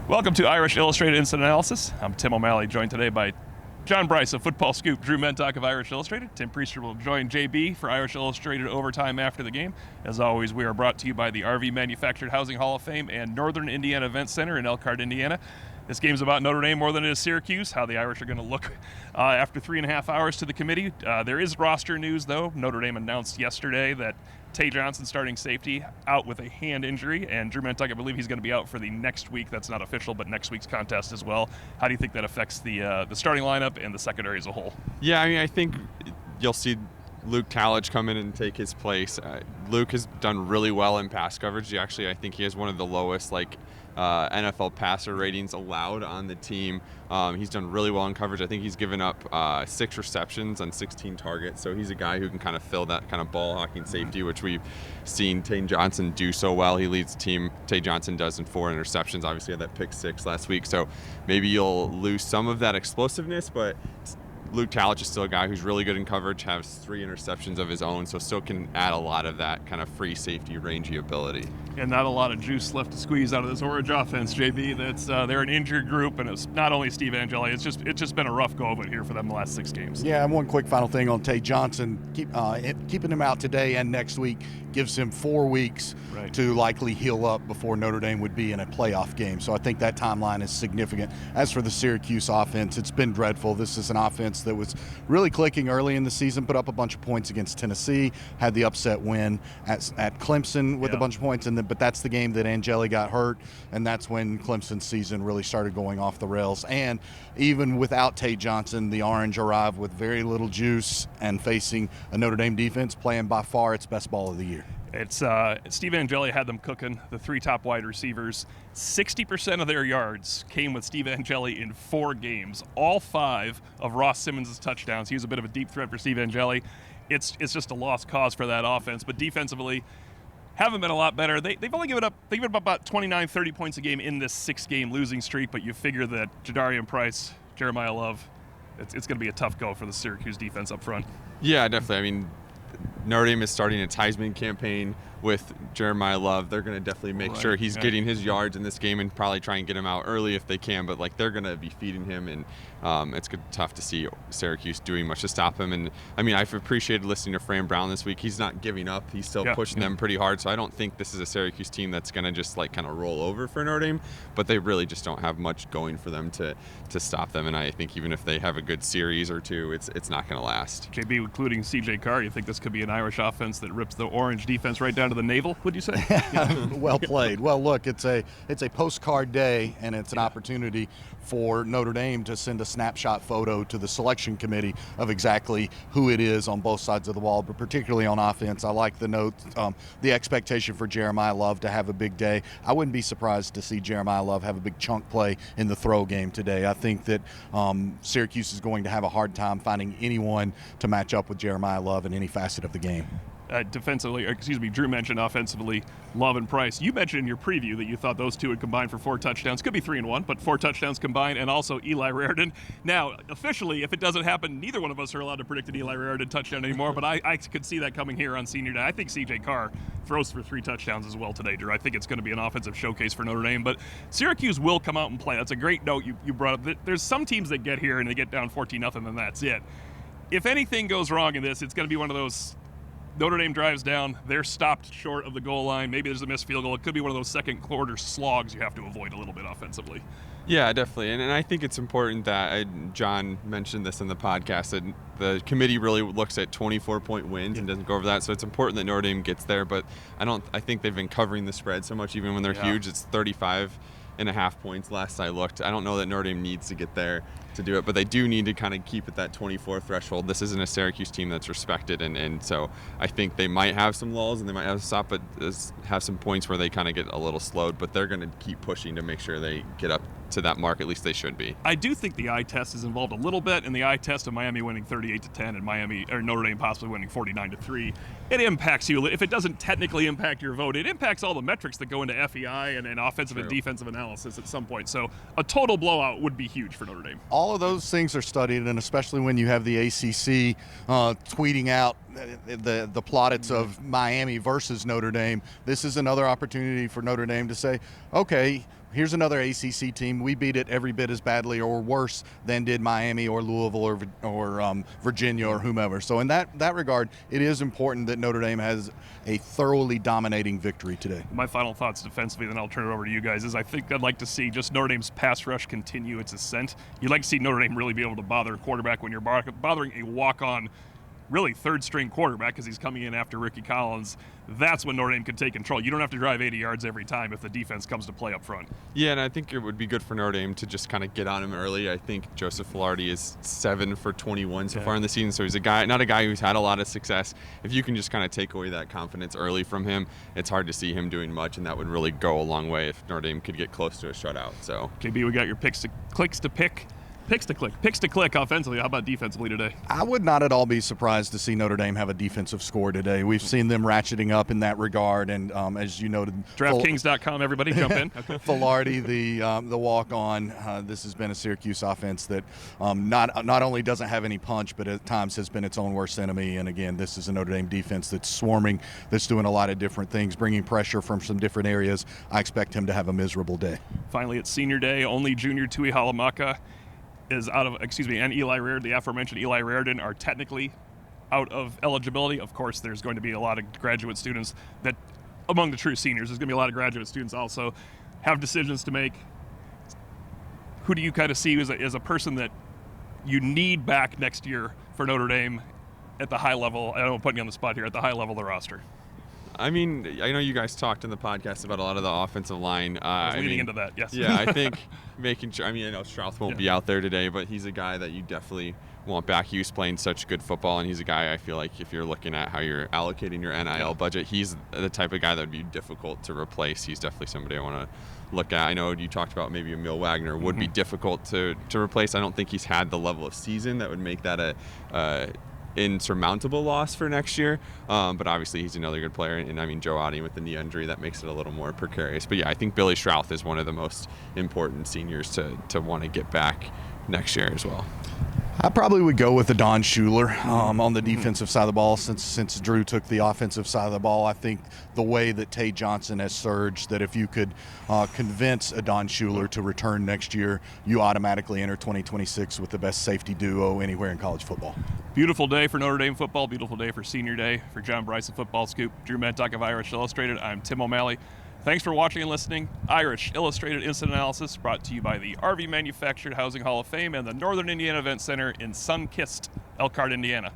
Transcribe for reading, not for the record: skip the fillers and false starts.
Welcome to Irish Illustrated Instant Analysis. I'm Tim O'Malley, joined today by John Brice of FootballScoop, Drew Mentock of Irish Illustrated. Tim Priester will join JB for Irish Illustrated Overtime after the game. As always, we are brought to you by the RV Manufactured Housing Hall of Fame and Northern Indiana Event Center in Elkhart, Indiana. This game's about Notre Dame more than it is Syracuse, how the Irish are going to look after 3.5 hours to the committee. There is roster news, though. Notre Dame announced yesterday that Tay Johnson, starting safety, out with a hand injury, and Drew Mentock, I believe he's going to be out for the next week. That's not official, but next week's contest as well. How do you think that affects the starting lineup and the secondary as a whole? Yeah, I think you'll see Luke Talich come in and take his place. Luke has done really well in pass coverage. I think he has one of the lowest NFL passer ratings allowed on the team. He's done really well in coverage. I think he's given up 6 receptions on 16 targets, so he's a guy who can kind of fill that kind of ball hawking safety, which we've seen Tay Johnson do so well. He leads the team. Tay Johnson does in 4 interceptions. Obviously had that pick 6 last week, so maybe you'll lose some of that explosiveness, but Luke Talich is still a guy who's really good in coverage, has 3 interceptions of his own, so still can add a lot of that kind of free safety, rangy ability. And not a lot of juice left to squeeze out of this Orange offense, JB. They're an injured group, and it's not only Steve Angeli. It's just been a rough go of it here for them the last 6 games. Yeah, and one quick final thing on Tay Johnson. Keeping him out today and next week gives him 4 weeks to likely heal up before Notre Dame would be in a playoff game. So I think that timeline is significant. As for the Syracuse offense, it's been dreadful. This is an offense that was really clicking early in the season, put up a bunch of points against Tennessee, had the upset win at Clemson with a bunch of points, but that's the game that Angeli got hurt, and that's when Clemson's season really started going off the rails. And even without Tay Johnson, the Orange arrived with very little juice and facing a Notre Dame defense playing by far its best ball of the year. It's Steve Angeli had them cooking, the 3 top wide receivers. 60% of their yards came with Steve Angeli in 4 games. All 5 of Ross Simmons' touchdowns. He was a bit of a deep threat for Steve Angeli. It's just a lost cause for that offense. But defensively, haven't been a lot better. They've only given up about 29, 30 points a game in this 6-game losing streak. But you figure that Jadarian Price, Jeremiyah Love, it's going to be a tough go for the Syracuse defense up front. Yeah, definitely. Notre Dame is starting its Heisman campaign with Jeremiyah Love. They're going to definitely make sure he's getting his yards in this game and probably try and get him out early if they can. But they're going to be feeding him, and it's tough to see Syracuse doing much to stop him. And I've appreciated listening to Fran Brown this week. He's not giving up. He's still pushing them pretty hard. So I don't think this is a Syracuse team that's going to just kind of roll over for Notre Dame. But they really just don't have much going for them to stop them. And I think even if they have a good series or 2, it's not going to last. JB, including CJ Carr, you think this could be an Irish offense that rips the Orange defense right down to the navel, would you say? Well played. Well, look, it's a postcard day, and it's an opportunity for Notre Dame to send a snapshot photo to the selection committee of exactly who it is on both sides of the ball, but particularly on offense. I like the note, the expectation for Jeremiyah Love to have a big day. I wouldn't be surprised to see Jeremiyah Love have a big chunk play in the throw game today. I think that Syracuse is going to have a hard time finding anyone to match up with Jeremiyah Love in any facet of the game. Drew mentioned offensively, Love and Price. You mentioned in your preview that you thought those 2 would combine for 4 touchdowns. Could be 3 and 1, but 4 touchdowns combined, and also Eli Raridon. Now, officially, if it doesn't happen, neither one of us are allowed to predict an Eli Raridon touchdown anymore, but I could see that coming here on senior day. I think CJ Carr throws for 3 touchdowns as well today, Drew. I think it's going to be an offensive showcase for Notre Dame, but Syracuse will come out and play. That's a great note you brought up. There's some teams that get here and they get down 14-0, and that's it. If anything goes wrong in this, it's going to be one of those Notre Dame drives down, they're stopped short of the goal line. Maybe there's a missed field goal. It could be one of those second quarter slogs you have to avoid a little bit offensively. Yeah, definitely. And I think it's important that John mentioned this in the podcast, that the committee really looks at 24-point wins and doesn't go over that. So it's important that Notre Dame gets there. But I think they've been covering the spread so much, even when they're huge. It's 35.5 points last I looked. I don't know that Notre Dame needs to get there to do it, but they do need to kind of keep at that 24 threshold. This isn't a Syracuse team that's respected, and so I think they might have some lulls and they might have to stop, but have some points where they kind of get a little slowed, but they're going to keep pushing to make sure they get up to that mark. At least they should be. I do think the eye test is involved a little bit, in the eye test of Miami winning 38-10 and Notre Dame possibly winning 49-3. It impacts you. If it doesn't technically impact your vote, it impacts all the metrics that go into FEI and offensive and defensive analysis at some point. So a total blowout would be huge for Notre Dame. All of those things are studied, and especially when you have the ACC tweeting out the plaudits of Miami versus Notre Dame, this is another opportunity for Notre Dame to say, okay, here's another ACC team. We beat it every bit as badly or worse than did Miami or Louisville or Virginia or whomever. So in that regard, it is important that Notre Dame has a thoroughly dominating victory today. My final thoughts defensively, then I'll turn it over to you guys, is I think I'd like to see just Notre Dame's pass rush continue its ascent. You'd like to see Notre Dame really be able to bother a quarterback when you're bothering a walk-on, really third-string quarterback because he's coming in after Ricky Collins. That's when Notre Dame could take control. You don't have to drive 80 yards every time if the defense comes to play up front. Yeah, and I think it would be good for Notre Dame to just kind of get on him early. I think Joseph Filardi is 7 for 21 so far in the season, so he's not a guy who's had a lot of success. If you can just kind of take away that confidence early from him, it's hard to see him doing much, and that would really go a long way if Notre Dame could get close to a shutout. So, KB, we got your picks to click offensively. How about defensively today? I would not at all be surprised to see Notre Dame have a defensive score today. We've seen them ratcheting up in that regard, and as you noted, DraftKings.com, everybody jump in. Okay. Filardi, the walk-on, this has been a Syracuse offense that not only doesn't have any punch, but at times has been its own worst enemy. And again, this is a Notre Dame defense that's swarming, that's doing a lot of different things, bringing pressure from some different areas. I expect him to have a miserable day. Finally, it's senior day. Only junior Tui Halamaka is out of, and Eli Reardon, the aforementioned Eli Reardon, are technically out of eligibility. Of course, there's going to be a lot of graduate students that, among the true seniors, there's going to be a lot of graduate students also have decisions to make. Who do you kind of see as a person that you need back next year for Notre Dame at the high level? I don't want to put you on the spot here, at the high level of the roster. I mean, I know you guys talked in the podcast about a lot of the offensive line. I was leading into that, yes. Yeah, I think making sure, I know Strouth won't be out there today, but he's a guy that you definitely want back. He was playing such good football, and he's a guy I feel like if you're looking at how you're allocating your NIL budget, he's the type of guy that would be difficult to replace. He's definitely somebody I want to look at. I know you talked about maybe Emil Wagner would be difficult to replace. I don't think he's had the level of season that would make that a insurmountable loss for next year, but obviously he's another good player, and Joe Ottie with the knee injury, that makes it a little more precarious. But yeah, I think Billy Strouth is one of the most important seniors to want to get back next year as well. I probably would go with Adon Schuler on the defensive side of the ball since Drew took the offensive side of the ball. I think the way that Tay Johnson has surged, that if you could convince Adon Schuler to return next year, you automatically enter 2026 with the best safety duo anywhere in college football. Beautiful day for Notre Dame football. Beautiful day for senior day. For John Brice of FootballScoop, Drew Mentock of Irish Illustrated, I'm Tim O'Malley. Thanks for watching and listening. Irish Illustrated Instant Analysis brought to you by the RV Manufactured Housing Hall of Fame and the Northern Indiana Event Center in sun-kissed Elkhart, Indiana.